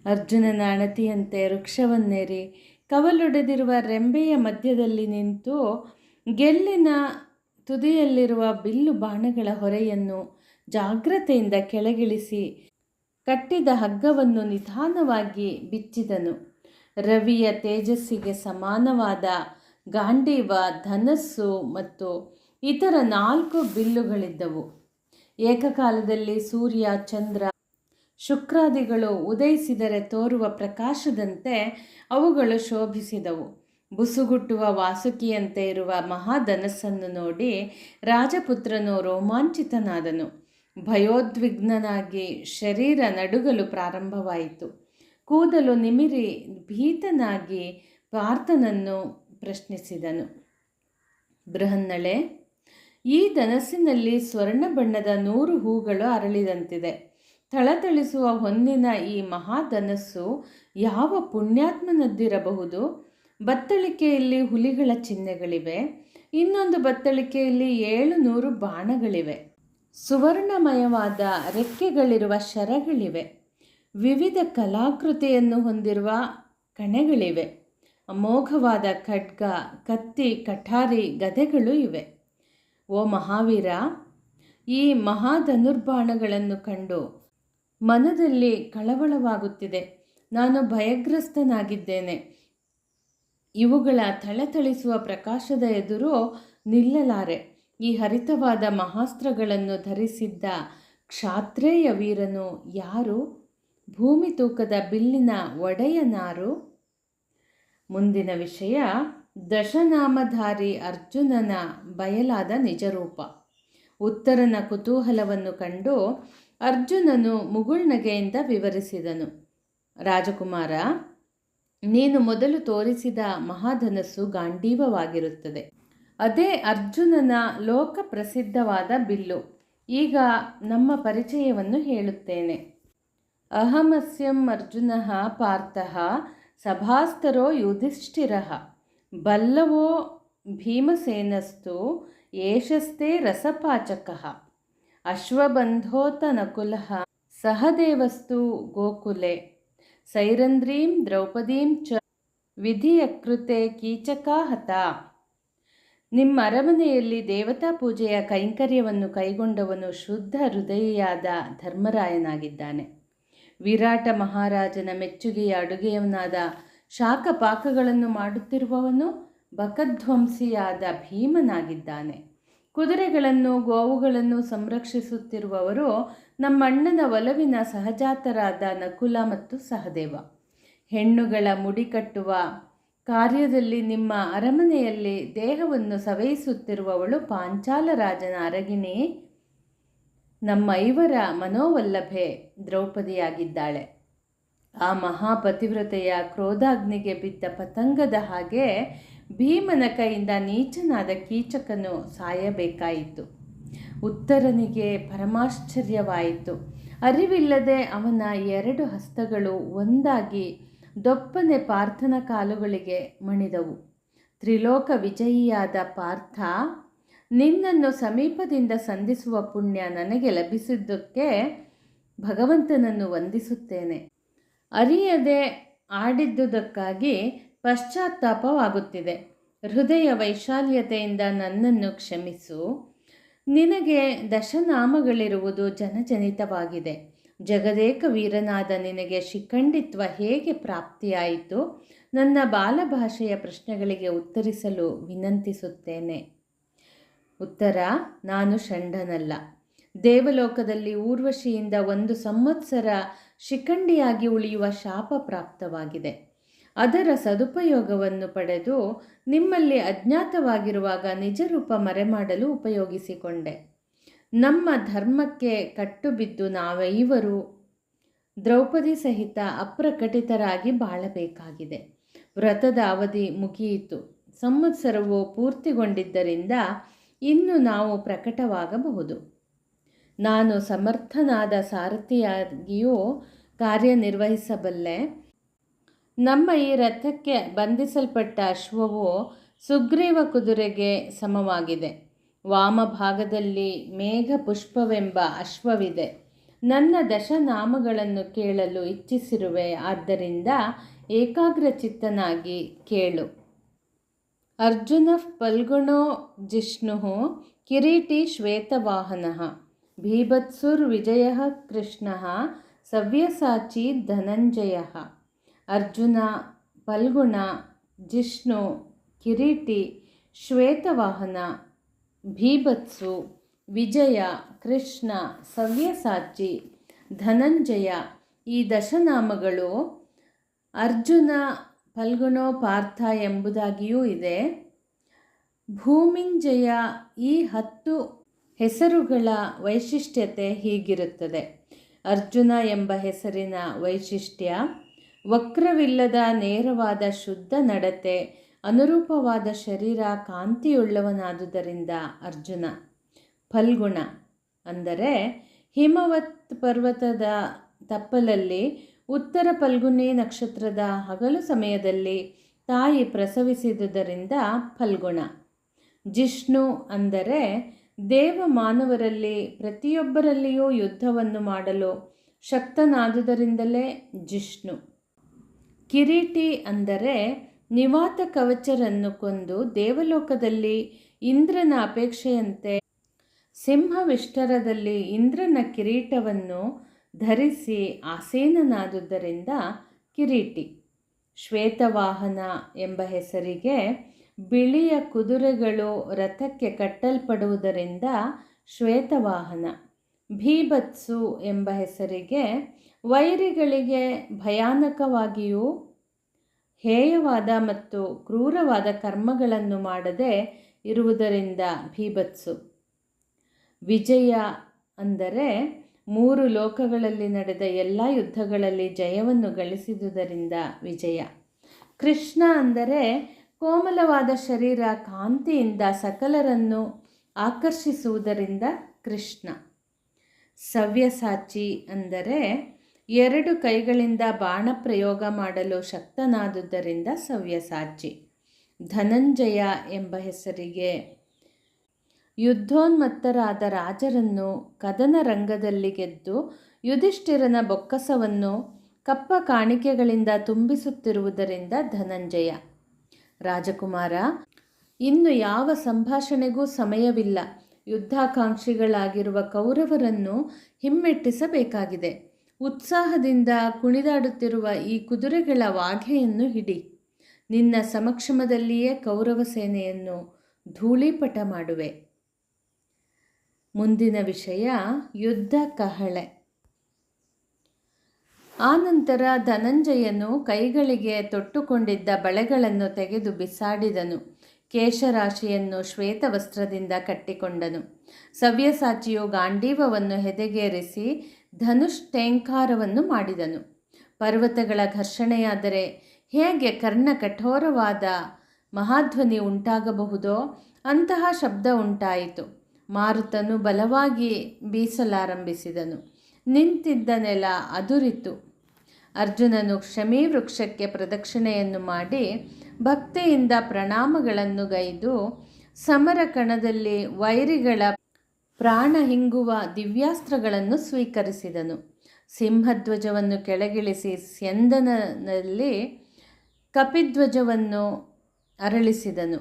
ಅರ್ಜುನನ ಅಣತಿಯಂತೆ ವೃಕ್ಷವನ್ನೇರಿ ಕವಲೊಡೆದಿರುವ ರೆಂಬೆಯ ಮಧ್ಯದಲ್ಲಿ ನಿಂತು ಗೆಲ್ಲಿನ ತುದಿಯಲ್ಲಿರುವ ಬಿಲ್ಲು ಬಾಣಗಳ ಹೊರೆಯನ್ನು ಜಾಗ್ರತೆಯಿಂದ ಕೆಳಗಿಳಿಸಿ ಕಟ್ಟಿದ ಹಗ್ಗವನ್ನು ನಿಧಾನವಾಗಿ ಬಿಚ್ಚಿದನು. ರವಿಯ ತೇಜಸ್ಸಿಗೆ ಸಮಾನವಾದ ಗಾಂಡೀವ, ಧನಸ್ಸು ಮತ್ತು ಇತರ 4 ಬಿಲ್ಲುಗಳಿದ್ದವು. ಏಕಕಾಲದಲ್ಲಿ ಸೂರ್ಯ, ಚಂದ್ರ, ಶುಕ್ರಾದಿಗಳು ಉದಯಿಸಿದರೆ ತೋರುವ ಪ್ರಕಾಶದಂತೆ ಅವುಗಳು ಶೋಭಿಸಿದವು. ಬುಸುಗುಟ್ಟುವ ವಾಸುಕಿಯಂತೆ ಇರುವ ಮಹಾಧನಸ್ಸನ್ನು ನೋಡಿ ರಾಜಪುತ್ರನು ರೋಮಾಂಚಿತನಾದನು. ಭಯೋದ್ವಿಗ್ನನಾಗಿ ಶರೀರ ನಡುಗಲು ಪ್ರಾರಂಭವಾಯಿತು. ಕೂದಲು ನಿಮಿರಿ ಭೀತನಾಗಿ ಪಾರ್ಥನನ್ನು ಪ್ರಶ್ನಿಸಿದನು. ಬೃಹನ್ನಳೆ, ಈ ಧನಸ್ಸಿನಲ್ಲಿ ಸ್ವರ್ಣ ಬಣ್ಣದ 100 ಹೂಗಳು ಅರಳಿದಂತಿದೆ. ಥಳಥಳಿಸುವ ಹೊನ್ನಿನ ಈ ಮಹಾಧನಸ್ಸು ಯಾವ ಪುಣ್ಯಾತ್ಮನದ್ದಿರಬಹುದು? ಬತ್ತಳಿಕೆಯಲ್ಲಿ ಹುಲಿಗಳ ಚಿಹ್ನೆಗಳಿವೆ. ಇನ್ನೊಂದು ಬತ್ತಳಿಕೆಯಲ್ಲಿ 700 ಬಾಣಗಳಿವೆ. ಸುವರ್ಣಮಯವಾದ ರೆಕ್ಕೆಗಳಿರುವ ಶರಗಳಿವೆ. ವಿವಿಧ ಕಲಾಕೃತಿಯನ್ನು ಹೊಂದಿರುವ ಕಣೆಗಳಿವೆ. ಅಮೋಘವಾದ ಖಡ್ಗ, ಕತ್ತಿ, ಕಠಾರಿ, ಗದೆಗಳು ಇವೆ. ಓ ಮಹಾವೀರ, ಈ ಮಹಾಧನುರ್ಬಾಣಗಳನ್ನು ಕಂಡು ಮನದಲ್ಲಿ ಕಳವಳವಾಗುತ್ತಿದೆ. ನಾನು ಭಯಗ್ರಸ್ತನಾಗಿದ್ದೇನೆ. ಇವುಗಳ ಥಳಥಳಿಸುವ ಪ್ರಕಾಶದ ಎದುರು ನಿಲ್ಲಲಾರೆ. ಈ ಹರಿತವಾದ ಮಹಾಸ್ತ್ರಗಳನ್ನು ಧರಿಸಿದ್ದ ಕ್ಷಾತ್ರೇಯ ವೀರನು ಯಾರು? ಭೂಮಿ ತೂಕದ ಬಿಲ್ಲಿನ ಒಡೆಯನಾರು? ಮುಂದಿನ ವಿಷಯ ದಶನಾಮಧಾರಿ ಅರ್ಜುನನ ಬಯಲಾದ ನಿಜರೂಪ. ಉತ್ತರನ ಕುತೂಹಲವನ್ನು ಕಂಡು ಅರ್ಜುನನು ಮುಗುಳ್ನಗೆಯಿಂದ ವಿವರಿಸಿದನು. ರಾಜಕುಮಾರ, ನೀನು ಮೊದಲು ತೋರಿಸಿದ ಮಹಾಧನಸ್ಸು ಗಾಂಡೀವವಾಗಿರುತ್ತದೆ. ಅದೇ ಅರ್ಜುನನ ಲೋಕ ಪ್ರಸಿದ್ಧವಾದ ಬಿಲ್ಲು. ಈಗ ನಮ್ಮ ಪರಿಚಯವನ್ನು ಹೇಳುತ್ತೇನೆ. ಅಹಮಸ್ಯಂ ಅರ್ಜುನಃ ಪಾರ್ಥಃ ಸಭಾಸ್ತರೋ ಯುಧಿಷ್ಠಿರಃ ಬಲ್ಲವೋ ಭೀಮಸೇನಸ್ತು ಏಷಸ್ತೆ ರಸಪಾಚಕಃ ಅಶ್ವಬಂಧೋತ ನಕುಲಃ ಸಹದೇವಸ್ತು ಗೋಕುಲೆ ಸೈರಂಧ್ರೀಂ ದ್ರೌಪದೀಂ ಚ ವಿಧಿಯಕೃತೆ ಕೀಚಕಾ ಹತ. ನಿಮ್ಮ ಅರಮನೆಯಲ್ಲಿ ದೇವತಾ ಪೂಜೆಯ ಕೈಂಕರ್ಯವನ್ನು ಕೈಗೊಂಡವನು ಶುದ್ಧ ಹೃದಯಿಯಾದ ಧರ್ಮರಾಯನಾಗಿದ್ದಾನೆ. ವಿರಾಟ ಮಹಾರಾಜನ ಮೆಚ್ಚುಗೆಯ ಅಡುಗೆಯವನಾದ ಶಾಖಪಾಕಗಳನ್ನು ಮಾಡುತ್ತಿರುವವನು ಬಕಧ್ವಂಸಿಯಾದ ಭೀಮನಾಗಿದ್ದಾನೆ. ಕುದುರೆಗಳನ್ನು ಗೋವುಗಳನ್ನು ಸಂರಕ್ಷಿಸುತ್ತಿರುವವರು ನಮ್ಮಣ್ಣನ ಒಲವಿನ ಸಹಜಾತರಾದ ನಕುಲ ಮತ್ತು ಸಹದೇವ. ಹೆಣ್ಣುಗಳ ಮುಡಿ ಕಟ್ಟುವ ಕಾರ್ಯದಲ್ಲಿ ನಿಮ್ಮ ಅರಮನೆಯಲ್ಲಿ ದೇಹವನ್ನು ಸವೆಯಿಸುತ್ತಿರುವವಳು ಪಾಂಚಾಲ ರಾಜನ ಅರಗಿಣಿ, ನಮ್ಮ ಐವರ ಮನೋವಲ್ಲಭೆ ದ್ರೌಪದಿಯಾಗಿದ್ದಾಳೆ. ಆ ಮಹಾಪತಿವ್ರತೆಯ ಕ್ರೋಧಾಗ್ನಿಗೆ ಬಿದ್ದ ಪತಂಗದ ಹಾಗೆ ಭೀಮನ ಕೈಯಿಂದ ನೀಚನಾದ ಕೀಚಕನು ಸಾಯಬೇಕಾಯಿತು. ಉತ್ತರನಿಗೆ ಪರಮಾಶ್ಚರ್ಯವಾಯಿತು. ಅರಿವಿಲ್ಲದೆ ಅವನ 2 ಹಸ್ತಗಳು ಒಂದಾಗಿ ದೊಪ್ಪನೆ ಪಾರ್ಥನ ಕಾಲುಗಳಿಗೆ ಮಣಿದವು. ತ್ರಿಲೋಕ ವಿಜಯಿಯಾದ ಪಾರ್ಥ, ನಿನ್ನನ್ನು ಸಮೀಪದಿಂದ ಸಂಧಿಸುವ ಪುಣ್ಯ ನನಗೆ ಲಭಿಸಿದ್ದಕ್ಕೆ ಭಗವಂತನನ್ನು ವಂದಿಸುತ್ತೇನೆ. ಅರಿಯದೆ ಆಡಿದ್ದುದಕ್ಕಾಗಿ ಪಶ್ಚಾತ್ತಾಪವಾಗುತ್ತಿದೆ. ಹೃದಯ ವೈಶಾಲ್ಯತೆಯಿಂದ ನನ್ನನ್ನು ಕ್ಷಮಿಸು. ನಿನಗೆ ದಶನಾಮಗಳಿರುವುದು ಜನಜನಿತವಾಗಿದೆ. ಜಗದೇಕ ವೀರನಾದ ನಿನಗೆ ಶಿಖಂಡಿತ್ವ ಹೇಗೆ ಪ್ರಾಪ್ತಿಯಾಯಿತು? ನನ್ನ ಬಾಲಭಾಷೆಯ ಪ್ರಶ್ನೆಗಳಿಗೆ ಉತ್ತರಿಸಲು ವಿನಂತಿಸುತ್ತೇನೆ. ಉತ್ತರ: ನಾನು ಷಂಡನಲ್ಲ. ದೇವಲೋಕದಲ್ಲಿ ಊರ್ವಶಿಯಿಂದ 1 ಸಂವತ್ಸರ ಶಿಖಂಡಿಯಾಗಿ ಉಳಿಯುವ ಶಾಪ ಪ್ರಾಪ್ತವಾಗಿದೆ. ಅದರ ಸದುಪಯೋಗವನ್ನು ಪಡೆದು ನಿಮ್ಮಲ್ಲಿ ಅಜ್ಞಾತವಾಗಿರುವಾಗ ನಿಜರೂಪ ಮರೆಮಾಡಲು ಉಪಯೋಗಿಸಿಕೊಂಡೆ. ನಮ್ಮ ಧರ್ಮಕ್ಕೆ ಕಟ್ಟುಬಿದ್ದು ನಾವೈವರು ದ್ರೌಪದಿ ಸಹಿತ ಅಪ್ರಕಟಿತರಾಗಿ ಬಾಳಬೇಕಾಗಿದೆ. ವ್ರತದ ಅವಧಿ ಮುಗಿಯಿತು. ಸಂವತ್ಸರವು ಪೂರ್ತಿಗೊಂಡಿದ್ದರಿಂದ ಇನ್ನು ನಾವು ಪ್ರಕಟವಾಗಬಹುದು. ನಾನು ಸಮರ್ಥನಾದ ಸಾರಥಿಯಾಗಿಯೂ ಕಾರ್ಯನಿರ್ವಹಿಸಬಲ್ಲೆ. ನಮ್ಮ ಈ ರಥಕ್ಕೆ ಬಂಧಿಸಲ್ಪಟ್ಟ ಅಶ್ವವು ಸುಗ್ರೀವ ಕುದುರೆಗೆ ಸಮವಾಗಿದೆ. ವಾಮಭಾಗದಲ್ಲಿ ಮೇಘಪುಷ್ಪವೆಂಬ ಅಶ್ವವಿದೆ. ನನ್ನ ದಶನಾಮಗಳನ್ನು ಕೇಳಲು ಇಚ್ಛಿಸಿರುವೆ. ಆದ್ದರಿಂದ ಏಕಾಗ್ರಚಿತ್ತನಾಗಿ ಕೇಳು. ಅರ್ಜುನ ಫಲ್ಗುಣೋ ಜಿಷ್ಣು ಕಿರೀಟಿ ಶ್ವೇತವಾಹನಃ ಭೀಭತ್ಸುರ್ವಿಜಯಃ ಕೃಷ್ಣಃ ಸವ್ಯಸಾಚಿ ಧನಂಜಯಃ. ಅರ್ಜುನ, ಫಲ್ಗುಣ, ಜಿಷ್ಣು, ಕಿರೀಟಿ, ಶ್ವೇತವಾಹನ, ಭೀಭತ್ಸು, ವಿಜಯ, ಕೃಷ್ಣ, ಸವ್ಯಸಾಚಿ, ಧನಂಜಯ ಈ ದಶನಾಮಗಳು ಅರ್ಜುನ, ಫಲ್ಗುಣೋ, ಪಾರ್ಥ ಎಂಬುದಾಗಿಯೂ ಇದೆ. ಭೂಮಿಂಜಯ ಈ 10 ಹೆಸರುಗಳ ವೈಶಿಷ್ಟ್ಯತೆ ಹೀಗಿರುತ್ತದೆ. ಅರ್ಜುನ ಎಂಬ ಹೆಸರಿನ ವೈಶಿಷ್ಟ್ಯ ವಕ್ರವಿಲ್ಲದ ನೇರವಾದ ಶುದ್ಧ ನಡತೆ, ಅನುರೂಪವಾದ ಶರೀರ, ಕಾಂತಿಯುಳ್ಳವನಾದುದರಿಂದ ಅರ್ಜುನ. ಫಲ್ಗುಣ ಅಂದರೆ ಹಿಮವತ್ ಪರ್ವತದ ತಪ್ಪಲಲ್ಲಿ ಉತ್ತರ ಫಲ್ಗುನಿ ನಕ್ಷತ್ರದ ಹಗಲು ಸಮಯದಲ್ಲಿ ತಾಯಿ ಪ್ರಸವಿಸಿದುದರಿಂದ ಫಲ್ಗುಣ. ಜಿಷ್ಣು ಅಂದರೆ ದೇವ ಮಾನವರಲ್ಲಿ ಪ್ರತಿಯೊಬ್ಬರಲ್ಲಿಯೂ ಯುದ್ಧವನ್ನು ಮಾಡಲು ಶಕ್ತನಾದುದರಿಂದಲೇ ಜಿಷ್ಣು. ಕಿರೀಟಿ ಅಂದರೆ ನಿವಾತ ಕವಚರನ್ನು ಕೊಂದು ದೇವಲೋಕದಲ್ಲಿ ಇಂದ್ರನ ಅಪೇಕ್ಷೆಯಂತೆ ಸಿಂಹವಿಷ್ಟರದಲ್ಲಿ ಇಂದ್ರನ ಕಿರೀಟವನ್ನು ಧರಿಸಿ ಆಸೀನನಾದುದರಿಂದ ಕಿರೀಟಿ. ಶ್ವೇತವಾಹನ ಎಂಬ ಹೆಸರಿಗೆ ಬಿಳಿಯ ಕುದುರೆಗಳು ರಥಕ್ಕೆ ಕಟ್ಟಲ್ಪಡುವುದರಿಂದ ಶ್ವೇತವಾಹನ. ಭೀಭತ್ಸು ಎಂಬ ಹೆಸರಿಗೆ ವೈರಿಗಳಿಗೆ ಭಯಾನಕವಾಗಿಯೂ ಹೇಯವಾದ ಮತ್ತು ಕ್ರೂರವಾದ ಕರ್ಮಗಳನ್ನು ಮಾಡದೆ ಇರುವುದರಿಂದ ಭೀಭತ್ಸು. ವಿಜಯ ಅಂದರೆ 3 ಲೋಕಗಳಲ್ಲಿ ನಡೆದ ಎಲ್ಲ ಯುದ್ಧಗಳಲ್ಲಿ ಜಯವನ್ನು ಗಳಿಸಿದುದರಿಂದ ವಿಜಯ. ಕೃಷ್ಣ ಅಂದರೆ ಕೋಮಲವಾದ ಶರೀರ, ಕಾಂತಿಯಿಂದ ಸಕಲರನ್ನು ಆಕರ್ಷಿಸುವುದರಿಂದ ಕೃಷ್ಣ. ಸವ್ಯಸಾಚಿ ಅಂದರೆ 2 ಕೈಗಳಿಂದ ಬಾಣ ಪ್ರಯೋಗ ಮಾಡಲು ಶಕ್ತನಾದುದರಿಂದ ಸವ್ಯಸಾಚಿ. ಧನಂಜಯ ಎಂಬ ಹೆಸರಿಗೆ ಯುದ್ಧೋನ್ಮತ್ತರಾದ ರಾಜರನ್ನು ಕದನ ರಂಗದಲ್ಲಿ ಗೆದ್ದು ಯುಧಿಷ್ಠಿರನ ಬೊಕ್ಕಸವನ್ನು ಕಪ್ಪ ಕಾಣಿಕೆಗಳಿಂದ ತುಂಬಿಸುತ್ತಿರುವುದರಿಂದ ಧನಂಜಯ: ರಾಜಕುಮಾರ, ಇನ್ನು ಯಾವ ಸಂಭಾಷಣೆಗೂ ಸಮಯವಿಲ್ಲ. ಯುದ್ಧಾಕಾಂಕ್ಷಿಗಳಾಗಿರುವ ಕೌರವರನ್ನು ಹಿಮ್ಮೆಟ್ಟಿಸಬೇಕಾಗಿದೆ. ಉತ್ಸಾಹದಿಂದ ಕುಣಿದಾಡುತ್ತಿರುವ ಈ ಕುದುರೆಗಳ ವಾಘೆಯನ್ನು ಹಿಡಿ. ನಿನ್ನ ಸಮಕ್ಷಮದಲ್ಲಿಯೇ ಕೌರವ ಸೇನೆಯನ್ನು ಧೂಳೀಪಟ ಮಾಡುವೆ. ಮುಂದಿನ ವಿಷಯ ಯುದ್ಧ ಕಹಳೆ. ಆನಂತರ ಧನಂಜಯನು ಕೈಗಳಿಗೆ ತೊಟ್ಟುಕೊಂಡಿದ್ದ ಬಳೆಗಳನ್ನು ತೆಗೆದು ಬಿಸಾಡಿದನು. ಕೇಶರಾಶಿಯನ್ನು ಶ್ವೇತವಸ್ತ್ರದಿಂದ ಕಟ್ಟಿಕೊಂಡನು. ಸವ್ಯಸಾಚಿಯು ಗಾಂಡೀವವನ್ನು ಹೆದೆಗೇರಿಸಿ ಧನುಷ್ಠೇಂಕಾರವನ್ನು ಮಾಡಿದನು. ಪರ್ವತಗಳ ಘರ್ಷಣೆಯಾದರೆ ಹೇಗೆ ಕರ್ಣ ಕಠೋರವಾದ ಮಹಾಧ್ವನಿ ಉಂಟಾಗಬಹುದೋ ಅಂತಹ ಶಬ್ದ ಉಂಟಾಯಿತು. ಮಾರುತನು ಬಲವಾಗಿ ಬೀಸಲಾರಂಭಿಸಿದನು. ನಿಂತಿದ್ದ ನೆಲ ಅದುರಿತು. ಅರ್ಜುನನು ಕ್ಷಮೀ ವೃಕ್ಷಕ್ಕೆ ಪ್ರದಕ್ಷಿಣೆಯನ್ನು ಮಾಡಿ ಭಕ್ತಿಯಿಂದ ಪ್ರಣಾಮಗಳನ್ನು ಗೈದು ಸಮರ ಕಣದಲ್ಲಿ ವೈರಿಗಳ ಪ್ರಾಣ ಹಿಂಗುವ ದಿವ್ಯಾಸ್ತ್ರಗಳನ್ನು ಸ್ವೀಕರಿಸಿದನು. ಸಿಂಹಧ್ವಜವನ್ನು ಕೆಳಗಿಳಿಸಿ ಸ್ಯಂದನಲ್ಲಿ ಕಪಿಧ್ವಜವನ್ನು ಅರಳಿಸಿದನು.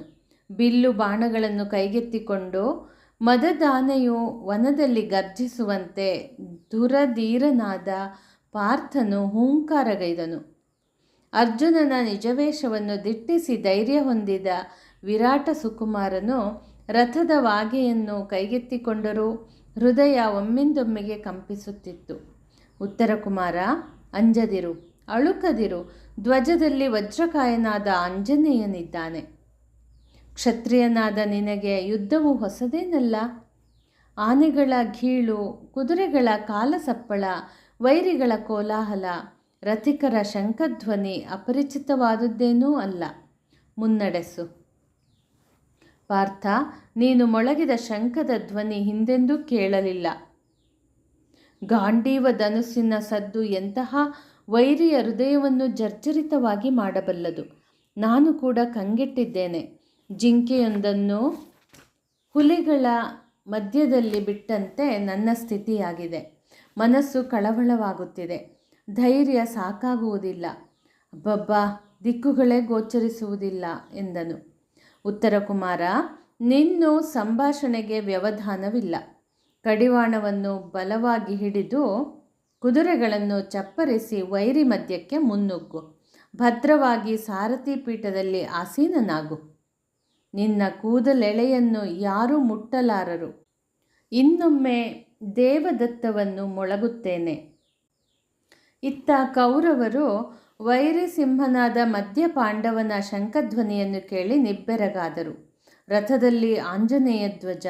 ಬಿಲ್ಲು ಬಾಣಗಳನ್ನು ಕೈಗೆತ್ತಿಕೊಂಡು ಮದದಾನೆಯು ವನದಲ್ಲಿ ಗರ್ಜಿಸುವಂತೆ ದುರಧೀರನಾದ ಪಾರ್ಥನು ಹೂಂಕಾರಗೈದನು. ಅರ್ಜುನನ ನಿಜವೇಷವನ್ನು ದಿಟ್ಟಿಸಿ ಧೈರ್ಯ ಹೊಂದಿದ ವಿರಾಟ ಸುಕುಮಾರನು ರಥದ ವಾಗೆಯನ್ನು ಕೈಗೆತ್ತಿಕೊಂಡರೂ ಹೃದಯ ಒಮ್ಮಿಂದೊಮ್ಮೆಗೆ ಕಂಪಿಸುತ್ತಿತ್ತು. ಉತ್ತರ ಕುಮಾರ, ಅಂಜದಿರು, ಅಳುಕದಿರು. ಧ್ವಜದಲ್ಲಿ ವಜ್ರಕಾಯನಾದ ಆಂಜನೇಯನಿದ್ದಾನೆ. ಕ್ಷತ್ರಿಯನಾದ ನಿನಗೆ ಯುದ್ಧವು ಹೊಸದೇನಲ್ಲ. ಆನೆಗಳ ಘೀಳು, ಕುದುರೆಗಳ ಕಾಲಸಪ್ಪಳ, ವೈರಿಗಳ ಕೋಲಾಹಲ, ರಥಿಕರ ಶಂಖಧ್ವನಿ ಅಪರಿಚಿತವಾದುದೇನೂ ಅಲ್ಲ. ಮುನ್ನಡೆಸು. ಪಾರ್ಥ, ನೀನು ಮೊಳಗಿದ ಶಂಖದ ಧ್ವನಿ ಹಿಂದೆಂದೂ ಕೇಳಲಿಲ್ಲ. ಗಾಂಡೀವ ಧನುಸ್ಸಿನ ಸದ್ದು ಎಂತಹ ವೈರಿಯ ಹೃದಯವನ್ನು ಜರ್ಜರಿತವಾಗಿ ಮಾಡಬಲ್ಲದು. ನಾನು ಕೂಡ ಕಂಗೆಟ್ಟಿದ್ದೇನೆ. ಜಿಂಕೆಯೊಂದನ್ನು ಹುಲಿಗಳ ಮಧ್ಯದಲ್ಲಿ ಬಿಟ್ಟಂತೆ ನನ್ನ ಸ್ಥಿತಿಯಾಗಿದೆ. ಮನಸ್ಸು ಕಳವಳವಾಗುತ್ತಿದೆ. ಧೈರ್ಯ ಸಾಕಾಗುವುದಿಲ್ಲ. ಅಬ್ಬಬ್ಬಾ, ದಿಕ್ಕುಗಳೇ ಗೋಚರಿಸುವುದಿಲ್ಲ ಎಂದನು. ಉತ್ತರ ಕುಮಾರ, ನಿನ್ನೂ ಸಂಭಾಷಣೆಗೆ ವ್ಯವಧಾನವಿಲ್ಲ. ಕಡಿವಾಣವನ್ನು ಬಲವಾಗಿ ಹಿಡಿದು ಕುದುರೆಗಳನ್ನು ಚಪ್ಪರಿಸಿ ವೈರಿ ಮಧ್ಯಕ್ಕೆ ಮುನ್ನುಗ್ಗು. ಭದ್ರವಾಗಿ ಸಾರಥಿ ಪೀಠದಲ್ಲಿ ಆಸೀನನಾಗು. ನಿನ್ನ ಕೂದಲೆಳೆಯನ್ನು ಯಾರೂ ಮುಟ್ಟಲಾರರು. ಇನ್ನೊಮ್ಮೆ ದೇವದತ್ತವನ್ನು ಮೊಳಗುತ್ತೇನೆ. ಇತ್ತ ಕೌರವರು ವೈರಿ ಸಿಂಹನಾದ ಮಧ್ಯ ಪಾಂಡವನ ಶಂಖಧ್ವನಿಯನ್ನು ಕೇಳಿ ನಿಬ್ಬೆರಗಾದರು. ರಥದಲ್ಲಿ ಆಂಜನೇಯ ಧ್ವಜ,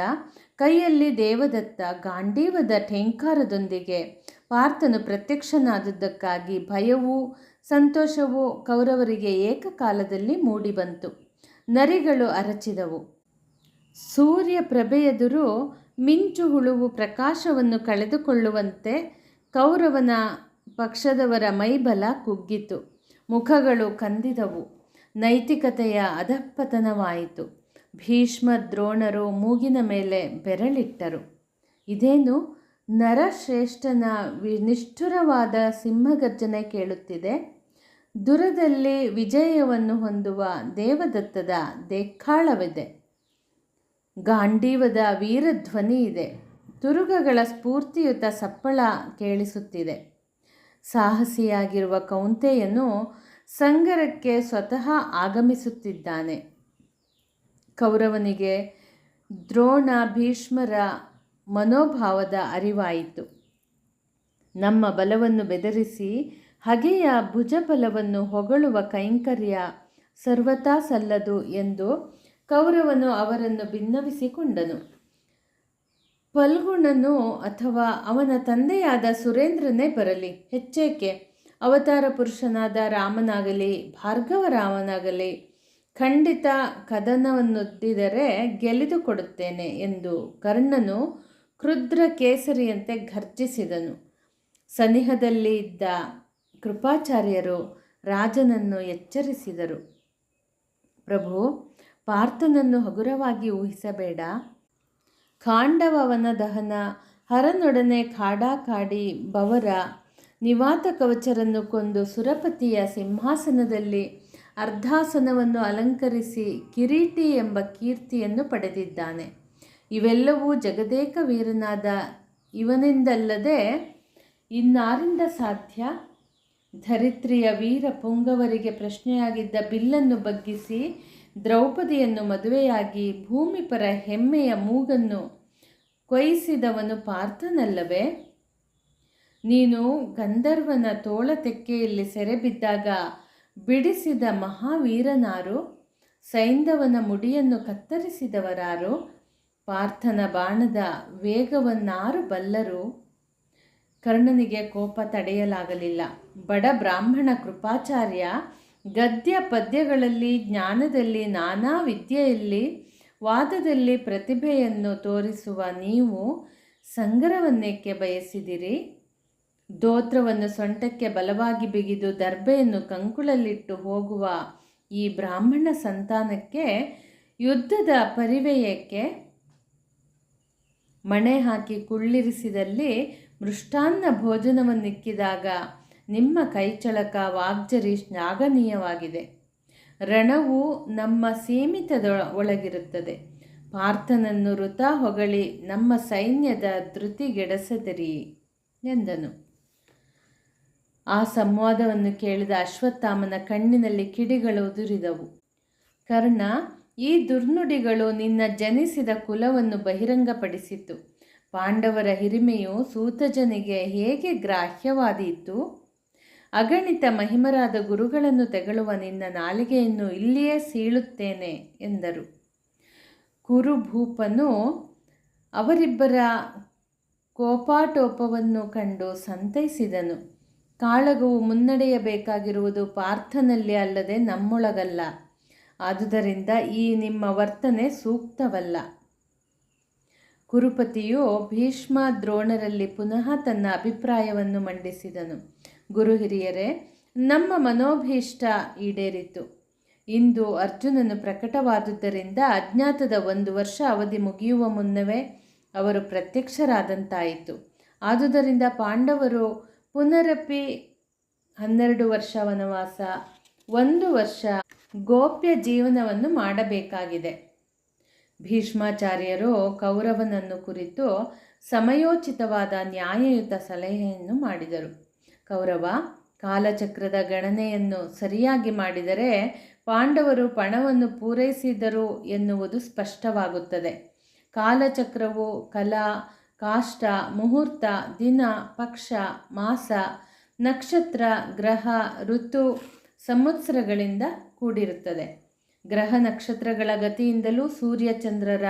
ಕೈಯಲ್ಲಿ ದೇವದತ್ತ, ಗಾಂಡೀವದ ಠೇಂಕಾರದೊಂದಿಗೆ ಪಾರ್ಥನು ಪ್ರತ್ಯಕ್ಷನಾದುದಕ್ಕಾಗಿ ಭಯವೂ ಸಂತೋಷವೂ ಕೌರವರಿಗೆ ಏಕಕಾಲದಲ್ಲಿ ಮೂಡಿಬಂತು. ನರಿಗಳು ಅರಚಿದವು. ಸೂರ್ಯ ಪ್ರಭೆಯೆದುರು ಮಿಂಚು ಹುಳುವು ಪ್ರಕಾಶವನ್ನು ಕಳೆದುಕೊಳ್ಳುವಂತೆ ಕೌರವನ ಪಕ್ಷದವರ ಮೈಬಲ ಕುಗ್ಗಿತು. ಮುಖಗಳು ಕಂದಿದವು. ನೈತಿಕತೆಯ ಅಧಃಪತನವಾಯಿತು. ಭೀಷ್ಮ ದ್ರೋಣರು ಮೂಗಿನ ಮೇಲೆ ಬೆರಳಿಟ್ಟರು. ಇದೇನು, ನರಶ್ರೇಷ್ಠನ ನಿಷ್ಠುರವಾದ ಸಿಂಹಗರ್ಜನೆ ಕೇಳುತ್ತಿದೆ. ದುರದಲ್ಲಿ ವಿಜಯವನ್ನು ಹೊಂದುವ ದೇವದತ್ತದ ದೇಕ್ಕಾಳವಿದೆ. ಗಾಂಡೀವದ ವೀರಧ್ವನಿ ಇದೆ. ತುರುಗಗಳ ಸ್ಫೂರ್ತಿಯುತ ಸಪ್ಪಳ ಕೇಳಿಸುತ್ತಿದೆ. ಸಾಹಸಿಯಾಗಿರುವ ಕೌಂತೆಯನು ಸಂಗರಕ್ಕೆ ಸ್ವತಃ ಆಗಮಿಸುತ್ತಿದ್ದಾನೆ. ಕೌರವನಿಗೆ ದ್ರೋಣ ಭೀಷ್ಮರ ಮನೋಭಾವದ ಅರಿವಾಯಿತು. ನಮ್ಮ ಬಲವನ್ನು ಬೆದರಿಸಿ ಹಗೆಯ ಭುಜಬಲವನ್ನು ಹೊಗಳುವ ಕೈಂಕರ್ಯ ಸರ್ವತಾ ಸಲ್ಲದು ಎಂದು ಕೌರವನು ಅವರನ್ನು ಭಿನ್ನವಿಸಿಕೊಂಡನು. ಫಲ್ಗುಣನು ಅಥವಾ ಅವನ ತಂದೆಯಾದ ಸುರೇಂದ್ರನೇ ಬರಲಿ, ಹೆಚ್ಚೇಕೆ ಅವತಾರ ಪುರುಷನಾದ ರಾಮನಾಗಲಿ ಭಾರ್ಗವ ರಾಮನಾಗಲಿ ಖಂಡಿತ ಕದನವನ್ನೊದ್ದಿದರೆ ಗೆಲಿದುಕೊಡುತ್ತೇನೆ ಎಂದು ಕರ್ಣನು ಕ್ರುದ್ರ ಕೇಸರಿಯಂತೆ ಘರ್ಜಿಸಿದನು. ಸನಿಹದಲ್ಲಿ ಇದ್ದ ಕೃಪಾಚಾರ್ಯರು ರಾಜನನ್ನು ಎಚ್ಚರಿಸಿದರು. ಪ್ರಭು, ಪಾರ್ಥನನ್ನು ಹಗುರವಾಗಿ ಊಹಿಸಬೇಡ. ಖಾಂಡವನ ದಹನ ಹರನೊಡನೆ ಕಾಡಾಕಾಡಿ ಬವರ ನಿವಾತ ಕವಚರನ್ನು ಕೊಂದು ಸುರಪತಿಯ ಸಿಂಹಾಸನದಲ್ಲಿ ಅರ್ಧಾಸನವನ್ನು ಅಲಂಕರಿಸಿ ಕಿರೀಟಿ ಎಂಬ ಕೀರ್ತಿಯನ್ನು ಪಡೆದಿದ್ದಾನೆ. ಇವೆಲ್ಲವೂ ಜಗದೇಕ ವೀರನಾದ ಇವನಿಂದಲ್ಲದೆ ಇನ್ನಾರಿಂದ ಸಾಧ್ಯ? ಧರಿತ್ರಿಯ ವೀರ ಪುಂಗವರಿಗೆ ಪ್ರಶ್ನೆಯಾಗಿದ್ದ ಬಿಲ್ಲನ್ನು ಬಗ್ಗಿಸಿ ದ್ರೌಪದಿಯನ್ನು ಮದುವೆಯಾಗಿ ಭೂಮಿಪರ ಹೆಮ್ಮೆಯ ಮೂಗನ್ನು ಕೊಯ್ಸಿದವನು ಪಾರ್ಥನಲ್ಲವೇ? ನೀನು ಗಂಧರ್ವನ ತೋಳ ತೆಕ್ಕೆಯಲ್ಲಿ ಸೆರೆಬಿದ್ದಾಗ ಬಿಡಿಸಿದ ಮಹಾವೀರನಾರು? ಸೈಂಧವನ ಮುಡಿಯನ್ನು ಕತ್ತರಿಸಿದವರಾರು? ಪಾರ್ಥನ ಬಾಣದ ವೇಗವನ್ನಾರು ಬಲ್ಲರು? ಕರ್ಣನಿಗೆ ಕೋಪ ತಡೆಯಲಾಗಲಿಲ್ಲ. ಬಡ ಬ್ರಾಹ್ಮಣ ಕೃಪಾಚಾರ್ಯ, ಗದ್ಯ ಪದ್ಯಗಳಲ್ಲಿ, ಜ್ಞಾನದಲ್ಲಿ, ನಾನಾ ವಿದ್ಯೆಯಲ್ಲಿ, ವಾದದಲ್ಲಿ ಪ್ರತಿಭೆಯನ್ನು ತೋರಿಸುವ ನೀವು ಸಂಗರವನ್ನೇಕೆ ಬಯಸಿದಿರಿ? ಧೋತ್ರವನ್ನು ಸೊಂಟಕ್ಕೆ ಬಲವಾಗಿ ಬಿಗಿದು ದರ್ಬೆಯನ್ನು ಕಂಕುಳಲ್ಲಿಟ್ಟು ಹೋಗುವ ಈ ಬ್ರಾಹ್ಮಣ ಸಂತಾನಕ್ಕೆ ಯುದ್ಧದ ಪರಿವೆಯೇಕೆ? ಮಣೆ ಹಾಕಿ ಕುಳ್ಳಿರಿಸಿದಲ್ಲಿ ಮೃಷ್ಟಾನ್ನ ಭೋಜನವನ್ನಿಕ್ಕಿದಾಗ ನಿಮ್ಮ ಕೈಚಳಕ ವಾಗ್ಜರಿ ಶ್ಲಾಘನೀಯವಾಗಿದೆ. ರಣವು ನಮ್ಮ ಸೀಮಿತದ ಒಳಗಿರುತ್ತದೆ. ಪಾರ್ಥನನ್ನು ವೃಥಾ ಹೊಗಳಿ ನಮ್ಮ ಸೈನ್ಯದ ಧೃತಿಗೆಡಸದಿರಿ ಎಂದನು. ಆ ಸಂವಾದವನ್ನು ಕೇಳಿದ ಅಶ್ವತ್ಥಾಮನ ಕಣ್ಣಿನಲ್ಲಿ ಕಿಡಿಗಳು ಉದುರಿದವು. ಕರ್ಣ, ಈ ದುರ್ನುಡಿಗಳು ನಿನ್ನ ಜನಿಸಿದ ಕುಲವನ್ನು ಬಹಿರಂಗಪಡಿಸಿತು. ಪಾಂಡವರ ಹಿರಿಮೆಯು ಸೂತಜನಿಗೆ ಹೇಗೆ ಗ್ರಾಹ್ಯವಾದೀತು? ಅಗಣಿತ ಮಹಿಮರಾದ ಗುರುಗಳನ್ನು ತೆಗಳುವ ನಿನ್ನ ನಾಲಿಗೆಯನ್ನು ಇಲ್ಲಿಯೇ ಸೀಳುತ್ತೇನೆ ಎಂದರು. ಕುರುಭೂಪನು ಅವರಿಬ್ಬರ ಕೋಪಾಟೋಪವನ್ನು ಕಂಡು ಸಂತೈಸಿದನು. ಕಾಳಗವು ಮುನ್ನಡೆಯಬೇಕಾಗಿರುವುದು ಪಾರ್ಥನಲ್ಲಿ ಅಲ್ಲದೆ ನಮ್ಮೊಳಗಲ್ಲ. ಆದುದರಿಂದ ಈ ನಿಮ್ಮ ವರ್ತನೆ ಸೂಕ್ತವಲ್ಲ. ಕುರುಪತಿಯು ಭೀಷ್ಮ ದ್ರೋಣರಲ್ಲಿ ಪುನಃ ತನ್ನ ಅಭಿಪ್ರಾಯವನ್ನು ಮಂಡಿಸಿದನು. ಗುರು ಹಿರಿಯರೇ, ನಮ್ಮ ಮನೋಭೀಷ್ಟ ಈಡೇರಿತು. ಇಂದು ಅರ್ಜುನನು ಪ್ರಕಟವಾದುದರಿಂದ ಅಜ್ಞಾತದ 1 ವರ್ಷ ಅವಧಿ ಮುಗಿಯುವ ಮುನ್ನವೇ ಅವರು ಪ್ರತ್ಯಕ್ಷರಾದಂತಾಯಿತು. ಆದುದರಿಂದ ಪಾಂಡವರು ಪುನರಪಿ 12 ವರ್ಷ ವನವಾಸ, 1 ವರ್ಷ ಗೋಪ್ಯ ಜೀವನವನ್ನು ಮಾಡಬೇಕಾಗಿದೆ. ಭೀಷ್ಮಾಚಾರ್ಯರು ಕೌರವನನ್ನು ಕುರಿತು ಸಮಯೋಚಿತವಾದ ನ್ಯಾಯಯುತ ಸಲಹೆಯನ್ನು ಮಾಡಿದರು. ಕೌರವ, ಕಾಲಚಕ್ರದ ಗಣನೆಯನ್ನು ಸರಿಯಾಗಿ ಮಾಡಿದರೆ ಪಾಂಡವರು ಪಣವನ್ನು ಪೂರೈಸಿದರು ಎನ್ನುವುದು ಸ್ಪಷ್ಟವಾಗುತ್ತದೆ. ಕಾಲಚಕ್ರವು ಕಲಾ, ಕಾಷ್ಟ, ಮುಹೂರ್ತ, ದಿನ, ಪಕ್ಷ, ಮಾಸ, ನಕ್ಷತ್ರ, ಗ್ರಹ, ಋತು, ಸಂವತ್ಸರಗಳಿಂದ ಕೂಡಿರುತ್ತದೆ. ಗ್ರಹ ನಕ್ಷತ್ರಗಳ ಗತಿಯಿಂದಲೂ ಸೂರ್ಯಚಂದ್ರರ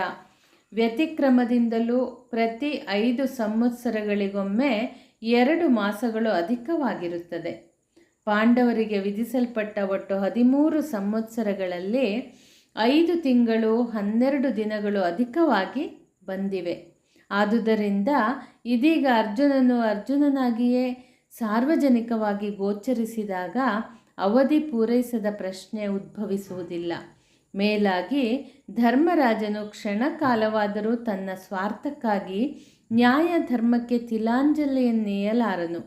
ವ್ಯತಿಕ್ರಮದಿಂದಲೂ ಪ್ರತಿ 5 ಸಂವತ್ಸರಗಳಿಗೊಮ್ಮೆ 2 ಮಾಸಗಳು ಅಧಿಕವಾಗಿರುತ್ತದೆ. ಪಾಂಡವರಿಗೆ ವಿಧಿಸಲ್ಪಟ್ಟ ಒಟ್ಟು 13 ಸಂವತ್ಸರಗಳಲ್ಲಿ 5 ತಿಂಗಳು 12 ದಿನಗಳು ಅಧಿಕವಾಗಿ ಬಂದಿವೆ. ಆದುದರಿಂದ ಇದೀಗ ಅರ್ಜುನನು ಅರ್ಜುನನಾಗಿಯೇ ಸಾರ್ವಜನಿಕವಾಗಿ ಗೋಚರಿಸಿದಾಗ ಅವಧಿ ಪೂರೈಸದ ಪ್ರಶ್ನೆ ಉದ್ಭವಿಸುವುದಿಲ್ಲ. ಮೇಲಾಗಿ ಧರ್ಮರಾಜನು ಕ್ಷಣಕಾಲವಾದರೂ ತನ್ನ ಸ್ವಾರ್ಥಕ್ಕಾಗಿ ನ್ಯಾಯ ಧರ್ಮಕ್ಕೆ ತಿಲಾಂಜಲಿಯನ್ನೇಯಲಾರನು.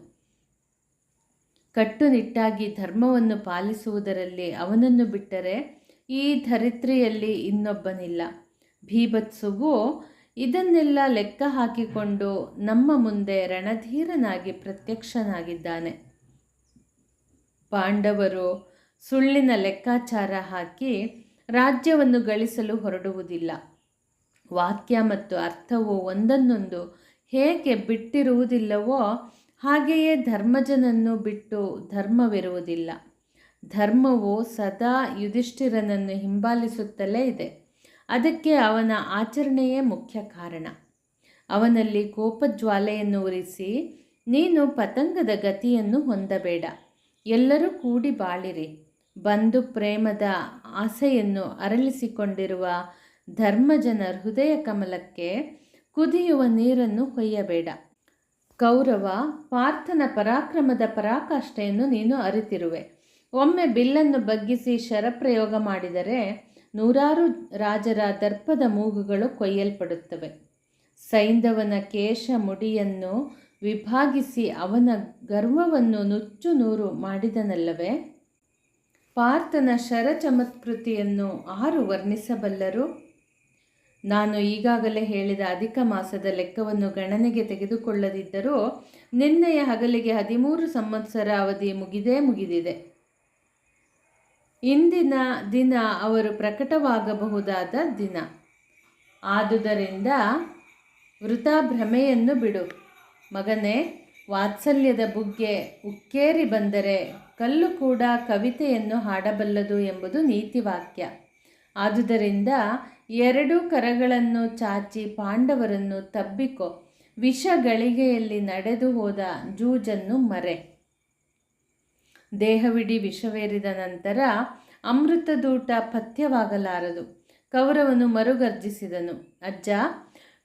ಕಟ್ಟುನಿಟ್ಟಾಗಿ ಧರ್ಮವನ್ನು ಪಾಲಿಸುವುದರಲ್ಲಿ ಅವನನ್ನು ಬಿಟ್ಟರೆ ಈ ಧರಿತ್ರಿಯಲ್ಲಿ ಇನ್ನೊಬ್ಬನಿಲ್ಲ. ಭೀಭತ್ಸುಗೂ ಇದನ್ನೆಲ್ಲ ಲೆಕ್ಕ ಹಾಕಿಕೊಂಡು ನಮ್ಮ ಮುಂದೆ ರಣಧೀರನಾಗಿ ಪ್ರತ್ಯಕ್ಷನಾಗಿದ್ದಾನೆ. ಪಾಂಡವರು ಸುಳ್ಳಿನ ಲೆಕ್ಕಾಚಾರ ಹಾಕಿ ರಾಜ್ಯವನ್ನು ಗಳಿಸಲು ಹೊರಡುವುದಿಲ್ಲ. ವಾಕ್ಯ ಮತ್ತು ಅರ್ಥವು ಒಂದನ್ನೊಂದು ಹೇಗೆ ಬಿಟ್ಟಿರುವುದಿಲ್ಲವೋ ಹಾಗೆಯೇ ಧರ್ಮಜನನ್ನು ಬಿಟ್ಟು ಧರ್ಮವಿರುವುದಿಲ್ಲ. ಧರ್ಮವು ಸದಾ ಯುಧಿಷ್ಠಿರನನ್ನು ಹಿಂಬಾಲಿಸುತ್ತಲೇ ಇದೆ. ಅದಕ್ಕೆ ಅವನ ಆಚರಣೆಯೇ ಮುಖ್ಯ ಕಾರಣ. ಅವನಲ್ಲಿ ಕೋಪಜ್ವಾಲೆಯನ್ನು ಉರಿಸಿ ನೀನು ಪತಂಗದ ಗತಿಯನ್ನು ಹೊಂದಬೇಡ. ಎಲ್ಲರೂ ಕೂಡಿ ಬಾಳಿರಿ. ಬಂಧು ಪ್ರೇಮದ ಆಸೆಯನ್ನು ಅರಳಿಸಿಕೊಂಡಿರುವ ಧರ್ಮಜನ ಹೃದಯ ಕಮಲಕ್ಕೆ ಕುದಿಯುವ ನೀರನ್ನು ಹೊಯ್ಯಬೇಡ. ಕೌರವ, ಪಾರ್ಥನ ಪರಾಕ್ರಮದ ಪರಾಕಾಷ್ಠೆಯನ್ನು ನೀನು ಅರಿತಿರುವೆ. ಒಮ್ಮೆ ಬಿಲ್ಲನ್ನು ಬಗ್ಗಿಸಿ ಶರಪ್ರಯೋಗ ಮಾಡಿದರೆ 100 ರಾಜರ ದರ್ಪದ ಮೂಗುಗಳು ಕೊಯ್ಯಲ್ಪಡುತ್ತವೆ. ಸೈಂಧವನ ಕೇಶ ಮುಡಿಯನ್ನು ವಿಭಾಗಿಸಿ ಅವನ ಗರ್ವವನ್ನು ನುಚ್ಚು ನೂರು ಮಾಡಿದನಲ್ಲವೇ? ಪಾರ್ಥನ ಶರಚಮತ್ಕೃತಿಯನ್ನು ಆರು ವರ್ಣಿಸಬಲ್ಲರು? ನಾನು ಈಗಾಗಲೇ ಹೇಳಿದ ಅಧಿಕ ಮಾಸದ ಲೆಕ್ಕವನ್ನು ಗಣನೆಗೆ ತೆಗೆದುಕೊಳ್ಳದಿದ್ದರೂ ನಿನ್ನೆಯ ಹಗಲಿಗೆ 13 ಸಂವತ್ಸರ ಅವಧಿ ಮುಗಿದಿದೆ. ಇಂದಿನ ದಿನ ಅವರು ಪ್ರಕಟವಾಗಬಹುದಾದ ದಿನ. ಆದುದರಿಂದ ವೃಥಾ ಭ್ರಮೆಯನ್ನು ಬಿಡು ಮಗನೇ. ವಾತ್ಸಲ್ಯದ ಬುಗ್ಗೆ ಉಕ್ಕೇರಿ ಬಂದರೆ ಕಲ್ಲು ಕೂಡ ಕವಿತೆಯನ್ನು ಹಾಡಬಲ್ಲದು ಎಂಬುದು ನೀತಿವಾಕ್ಯ. ಆದುದರಿಂದ 2 ಕರಗಳನ್ನು ಚಾಚಿ ಪಾಂಡವರನ್ನು ತಬ್ಬಿಕೊ. ವಿಷಗಳಿಗೆಯಲ್ಲಿ ನಡೆದು ಹೋದ ಜೂಜನ್ನು ಮರೆ. ದೇಹವಿಡೀ ವಿಷವೇರಿದ ನಂತರ ಅಮೃತದೂಟ ಪಥ್ಯವಾಗಲಾರದು. ಕೌರವನು ಮರುಗರ್ಜಿಸಿದನು. ಅಜ್ಜ,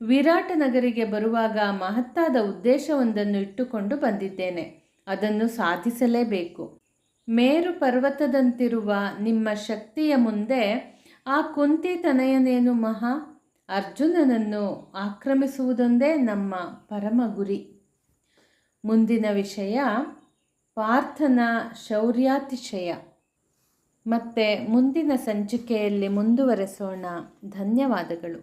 ವಿರಾಟ ನಗರಿಗೆ ಬರುವಾಗ ಮಹತ್ತಾದ ಉದ್ದೇಶವೊಂದನ್ನು ಇಟ್ಟುಕೊಂಡು ಬಂದಿದ್ದೇನೆ. ಅದನ್ನು ಸಾಧಿಸಲೇಬೇಕು. ಮೇರು ಪರ್ವತದಂತಿರುವ ನಿಮ್ಮ ಶಕ್ತಿಯ ಮುಂದೆ ಆ ಕುಂತಿ ತನಯನೇನು ಮಹಾ? ಅರ್ಜುನನನ್ನು ಆಕ್ರಮಿಸುವುದೊಂದೇ ನಮ್ಮ ಪರಮ ಗುರಿ. ಮುಂದಿನ ವಿಷಯ ಪಾರ್ಥನ ಶೌರ್ಯಾತಿಶಯ. ಮತ್ತೆ ಮುಂದಿನ ಸಂಚಿಕೆಯಲ್ಲಿ ಮುಂದುವರೆಸೋಣ. ಧನ್ಯವಾದಗಳು.